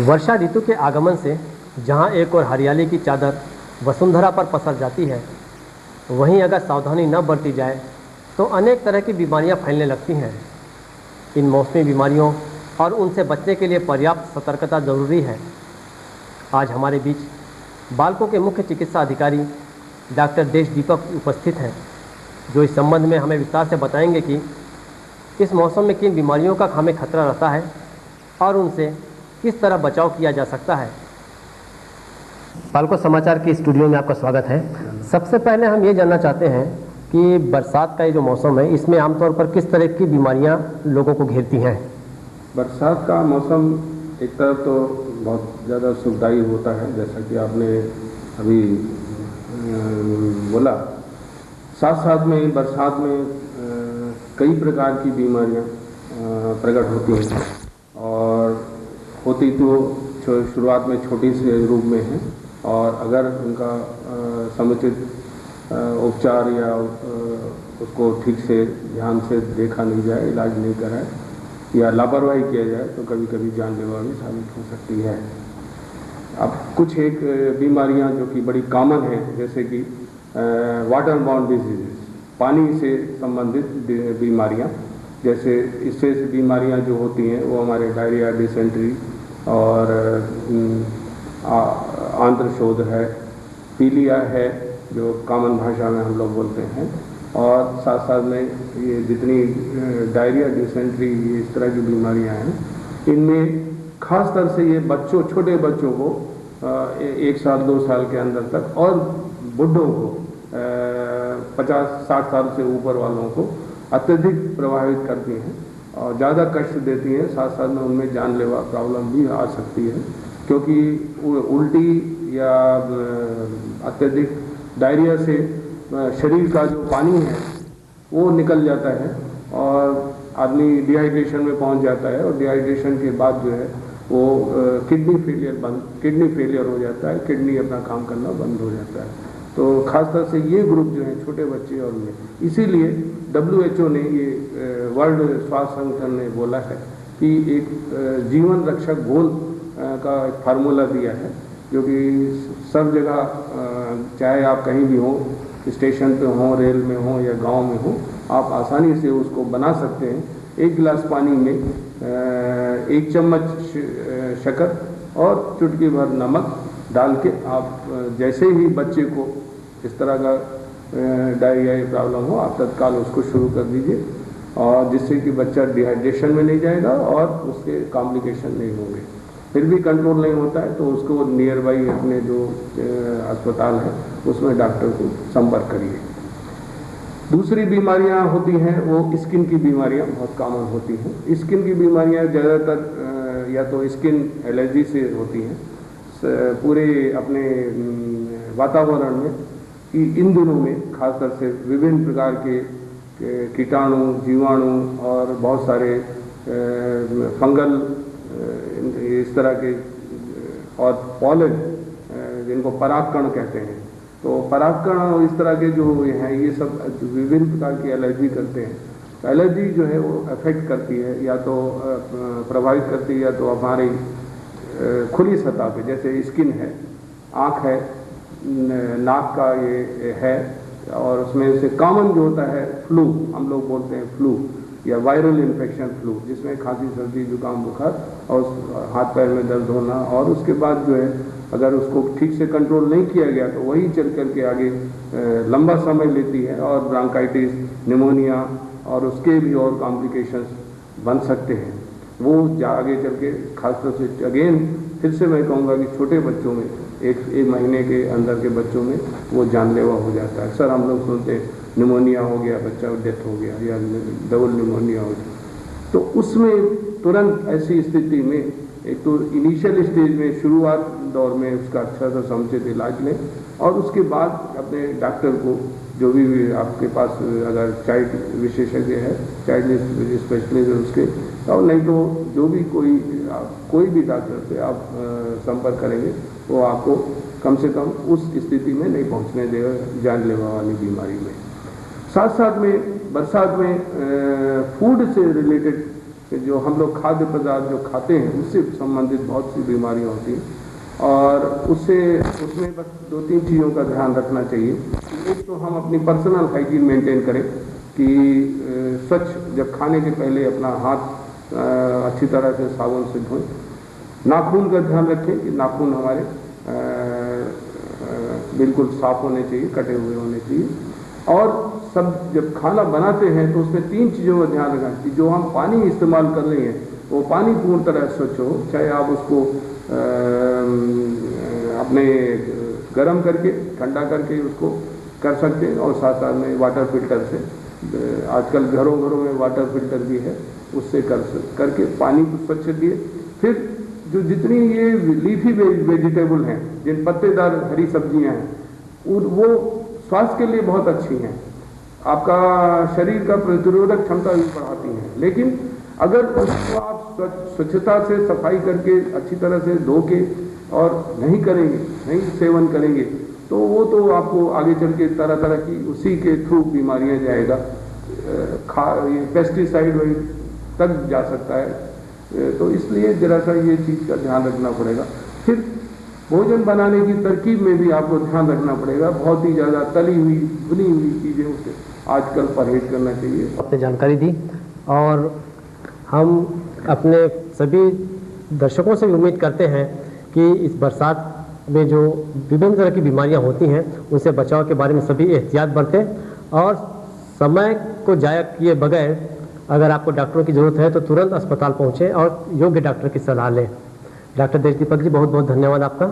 वर्षा ऋतु के आगमन से जहां एक और हरियाली की चादर वसुंधरा पर पसर जाती है, वहीं अगर सावधानी न बरती जाए तो अनेक तरह की बीमारियां फैलने लगती हैं। इन मौसमी बीमारियों और उनसे बचने के लिए पर्याप्त सतर्कता जरूरी है। आज हमारे बीच बालकों के मुख्य चिकित्सा अधिकारी डॉक्टर देश दीपक उपस्थित हैं, जो इस संबंध में हमें विस्तार से बताएंगे कि इस मौसम में किन बीमारियों का हमें खतरा रहता है और उनसे किस तरह बचाव किया जा सकता है। बालकों समाचार के स्टूडियो में आपका स्वागत है। सबसे पहले हम ये जानना चाहते हैं कि बरसात का ये जो मौसम है, इसमें आमतौर पर किस तरह की बीमारियां लोगों को घेरती हैं। बरसात का मौसम एक तरफ तो बहुत ज़्यादा सुखदायी होता है, जैसा कि आपने अभी बोला। साथ साथ में बरसात में कई प्रकार की बीमारियां प्रकट होती हैं और होती तो शुरुआत में छोटी से रूप में है, और अगर उनका समुचित उपचार या उसको ठीक से ध्यान से देखा नहीं जाए, इलाज नहीं कराए या लापरवाही किया जाए तो कभी कभी जानलेवा भी साबित हो सकती है। अब कुछ एक बीमारियां जो कि बड़ी कॉमन हैं, जैसे कि वाटर बाउंड डिजीजेस, पानी से संबंधित बीमारियां, जैसे इससे बीमारियां जो होती हैं वो हमारे डायरिया, डिसेंट्री और आंत्रशोथ है, पीलिया है जो कॉमन भाषा में हम लोग बोलते हैं, और साथ साथ में ये जितनी डायरिया, डिसेंट्री, ये इस तरह की बीमारियां हैं, इनमें खास तौर से ये बच्चों, छोटे बच्चों को 1 साल 2 साल के अंदर तक, और बुढ़ों को 50-60 साल से ऊपर वालों को अत्यधिक प्रभावित करती हैं और ज़्यादा कष्ट देती हैं। साथ साथ में उनमें जानलेवा प्रॉब्लम भी आ सकती है, क्योंकि उल्टी या अत्यधिक डायरिया से शरीर का जो पानी है वो निकल जाता है और आदमी डिहाइड्रेशन में पहुंच जाता है, और डिहाइड्रेशन के बाद जो है वो किडनी फेलियर हो जाता है, किडनी अपना काम करना बंद हो जाता है। तो खासतौर से ये ग्रुप जो है छोटे बच्चे और ये, इसीलिए WHO ने, ये वर्ल्ड स्वास्थ्य संगठन ने बोला है कि एक जीवन रक्षक घोल का एक फार्मूला दिया है, जो कि सब जगह, चाहे आप कहीं भी हो, स्टेशन पे हो, रेल में हो या गांव में हो, आप आसानी से उसको बना सकते हैं। 1 गिलास पानी में 1 चम्मच शक्कर और चुटकी भर नमक डाल के आप जैसे ही बच्चे को इस तरह का डायरिया प्रॉब्लम हो, आप तत्काल उसको शुरू कर दीजिए, और जिससे कि बच्चा डिहाइड्रेशन में नहीं जाएगा और उसके कॉम्प्लिकेशन नहीं होंगे। फिर भी कंट्रोल नहीं होता है तो उसको नियर बाई अपने जो अस्पताल है उसमें डॉक्टर को संपर्क करिए। दूसरी बीमारियां होती हैं वो स्किन की बीमारियां बहुत कॉमन होती हैं। स्किन की बीमारियां ज़्यादातर या तो स्किन एलर्जी से होती हैं, पूरे अपने वातावरण में, कि इन दिनों में खासकर से विभिन्न प्रकार के कीटाणु, जीवाणु और बहुत सारे फंगल, इस तरह के, और पॉलन, जिनको परागकण कहते हैं, तो परागकण और इस तरह के जो हैं, ये सब विभिन्न प्रकार की एलर्जी करते हैं। तो एलर्जी जो है वो अफेक्ट करती है, या तो प्रभावित करती है, या तो हमारी खुली सतह पे, जैसे स्किन है, आँख है, नाक का ये है, और उसमें से कॉमन जो होता है फ्लू, हम लोग बोलते हैं फ्लू या वायरल इन्फेक्शन फ्लू, जिसमें खांसी, सर्दी, जुकाम, बुखार और हाथ पैर में दर्द होना, और उसके बाद जो है अगर उसको ठीक से कंट्रोल नहीं किया गया तो वही चल करके आगे लंबा समय लेती है, और ब्रांकाइटिस, निमोनिया और उसके भी और कॉम्प्लिकेशंस बन सकते हैं। वो आगे चल के खासतौर से, अगेन फिर से मैं कहूँगा कि छोटे बच्चों में, एक महीने के अंदर के बच्चों में वो जानलेवा हो जाता है। अक्सर हम लोग सुनते हैं निमोनिया हो गया, बच्चा डेथ हो गया, या डबल निमोनिया हो गया। तो उसमें तुरंत ऐसी स्थिति में एक तो इनिशियल स्टेज में, शुरुआत दौर में उसका अच्छा सा समुचित इलाज लें, और उसके बाद अपने डॉक्टर को, जो भी आपके पास अगर चाइल्ड विशेषज्ञ है, चाइल्ड स्पेशलिस्ट है उसके, और नहीं तो जो भी कोई भी डॉक्टर से आप संपर्क करेंगे, वो आपको कम से कम उस स्थिति में नहीं पहुंचने देगा जानलेवा वाली बीमारी में। साथ साथ में बरसात में फूड से रिलेटेड कि जो हम लोग खाद्य पदार्थ जो खाते हैं उससे संबंधित बहुत सी बीमारियां होती हैं, और उसमें बस 2-3 चीज़ों का ध्यान रखना चाहिए। एक तो हम अपनी पर्सनल हाइजीन मेंटेन करें कि स्वच्छ, जब खाने के पहले अपना हाथ अच्छी तरह से साबुन से धोएं। नाखून का ध्यान रखें कि नाखून हमारे बिल्कुल साफ होने चाहिए, कटे हुए होने चाहिए। और सब जब खाना बनाते हैं तो उसमें 3 चीज़ों का ध्यान रखना कि जो हम पानी इस्तेमाल कर रहे हैं वो पानी पूर्ण तरह स्वच्छ हो, चाहे आप उसको अपने गर्म करके ठंडा करके उसको कर सकते हैं, और साथ साथ में वाटर फिल्टर से, आजकल घरों घरों में वाटर फिल्टर भी है, उससे करके पानी को स्वच्छ दिए। फिर जो जितनी ये लीफी वेजिटेबल हैं, जिन पत्तेदार हरी सब्जियां हैं, वो स्वास्थ्य के लिए बहुत अच्छी हैं, आपका शरीर का प्रतिरोधक क्षमता भी बढ़ाती हैं। लेकिन अगर उसको आप स्वच्छता से सफाई करके अच्छी तरह से धो के और नहीं करेंगे, नहीं सेवन करेंगे, तो वो तो आपको आगे चल के तरह तरह की उसी के थ्रू बीमारियां जाएगा, ये पेस्टिसाइड वही तक जा सकता है। तो इसलिए जरा सा ये चीज़ का ध्यान रखना पड़ेगा। फिर भोजन बनाने की तरकीब में भी आपको ध्यान रखना पड़ेगा, बहुत ही ज़्यादा तली हुई भुनी हुई चीज़ें उससे आजकल परहेज करना चाहिए। आपने जानकारी दी, और हम अपने सभी दर्शकों से भी उम्मीद करते हैं कि इस बरसात में जो विभिन्न तरह की बीमारियां होती हैं उनसे बचाव के बारे में सभी एहतियात बरतें, और समय को जाया किए बगैर अगर आपको डॉक्टरों की ज़रूरत है तो तुरंत अस्पताल पहुँचें और योग्य डॉक्टर की सलाह लें। डॉक्टर देशदीपक जी, बहुत बहुत धन्यवाद आपका।